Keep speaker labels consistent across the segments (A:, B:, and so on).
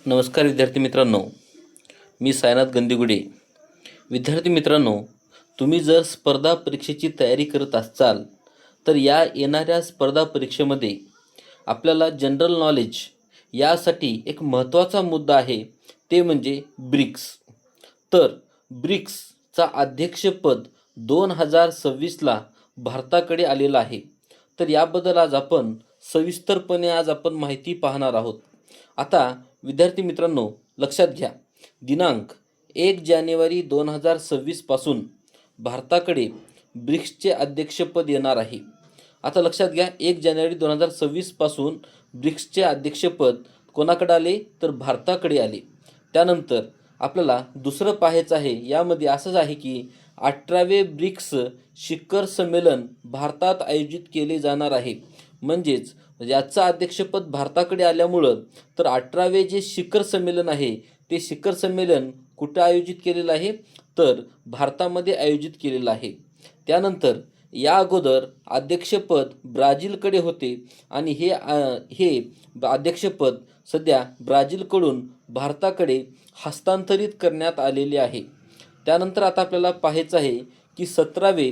A: नमस्कार विद्यार्थी मित्रांनो, मी सायनाथ गंदीगुडे. विद्यार्थी मित्रांनो, तुम्ही जर स्पर्धा परीक्षेची तयारी करत असाल तर या येणाऱ्या स्पर्धा परीक्षेमध्ये आपल्याला जनरल नॉलेज यासाठी एक महत्त्वाचा मुद्दा आहे, ते म्हणजे ब्रिक्स. तर ब्रिक्सचा अध्यक्षपद 2026ला भारताकडे आलेलं आहे. तर याबद्दल आज आपण सविस्तरपणे माहिती पाहणार आहोत. आता विद्यार्थी मित्रांनो, लक्षात घ्या, दिनांक 1 जानेवारी 2026 पासून भारताकडे ब्रिक्सचे अध्यक्षपद येणार आहे. आता लक्षात घ्या, 1 जानेवारी 2026 पासून ब्रिक्सचे अध्यक्षपद कोणाकडे आले तर भारताकडे आले. त्यानंतर आपल्याला दुसरं पाहायचं आहे, यामध्ये असंच आहे की 18वे ब्रिक्स शिखर संमेलन भारतात आयोजित केले जाणार आहे. म्हणजेच याचं अध्यक्षपद भारताकडे आल्यामुळं तर 18वे जे शिखर संमेलन आहे ते शिखर संमेलन कुठं आयोजित केलेलं आहे तर भारतामध्ये आयोजित केलेलं आहे. त्यानंतर या अगोदर अध्यक्षपद ब्राझीलकडे होते आणि हे अध्यक्षपद सध्या ब्राझीलकडून भारताकडे हस्तांतरित करण्यात आलेले आहे. त्यानंतर आता आपल्याला पाहायचं आहे की 17वे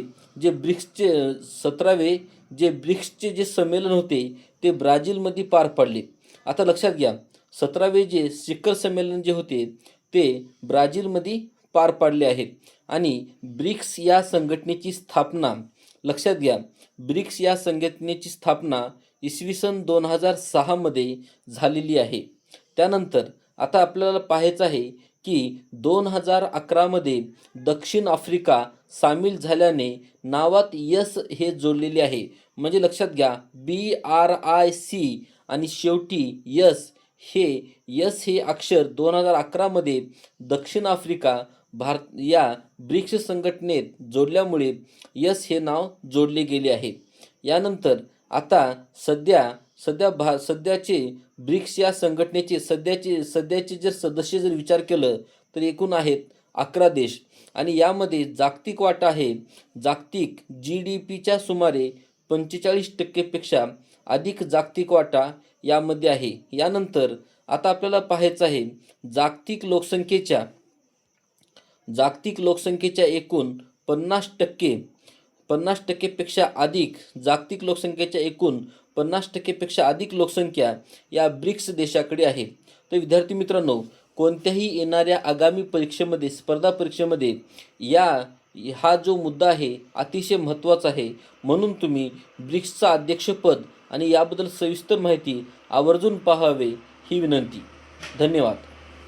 A: जे ब्रिक्सचे जे संमेलन होते ते ब्राझीलमध्ये पार पडले. आता लक्षात घ्या, 17वे जे शिखर संमेलन जे होते ते ब्राझीलमध्ये पार पाडले आहेत. आणि ब्रिक्स या संघटनेची स्थापना, लक्षात घ्या, ब्रिक्स या संघटनेची स्थापना इसवी सन 2006 मध्ये झालेली आहे. त्यानंतर आता आपल्याला पाहायचं आहे की 2011 मध्ये दक्षिण आफ्रिका सामील झाल्याने नावात यस हे जोडलेले आहे. म्हणजे लक्षात घ्या, BRIC आणि शेवटी यस हे अक्षर 2011 मध्ये दक्षिण आफ्रिका या ब्रिक्स संघटनेत जोडल्यामुळे यस हे नाव जोडले गेले आहे. यानंतर आता सध्याचे ब्रिक्स या संघटनेचे सध्याचे जर सदस्य जर विचार केलं तर एकूण आहेत 11 देश आणि यामध्ये जागतिक वाटा आहे, जागतिक GDPच्या सुमारे 45% पेक्षा अधिक जागतिक वाटा यामध्ये आहे. यानंतर आता आपल्याला पाहायचं आहे, जागतिक लोकसंख्येच्या एकूण 50% पेक्षा अधिक जागतिक लोकसंख्येच्या एकूण 50% पेक्षा अधिक लोकसंख्या या ब्रिक्स देशाकडे आहे. तर विद्यार्थी मित्रांनो, कोणत्याही येणाऱ्या आगामी परीक्षेमध्ये, स्पर्धा परीक्षेमध्ये हा जो मुद्दा आहे अतिशय महत्त्वाचा आहे. म्हणून तुम्ही ब्रिक्सचा अध्यक्षपद आणि याबद्दल सविस्तर माहिती आवर्जून पाहावे ही विनंती. धन्यवाद.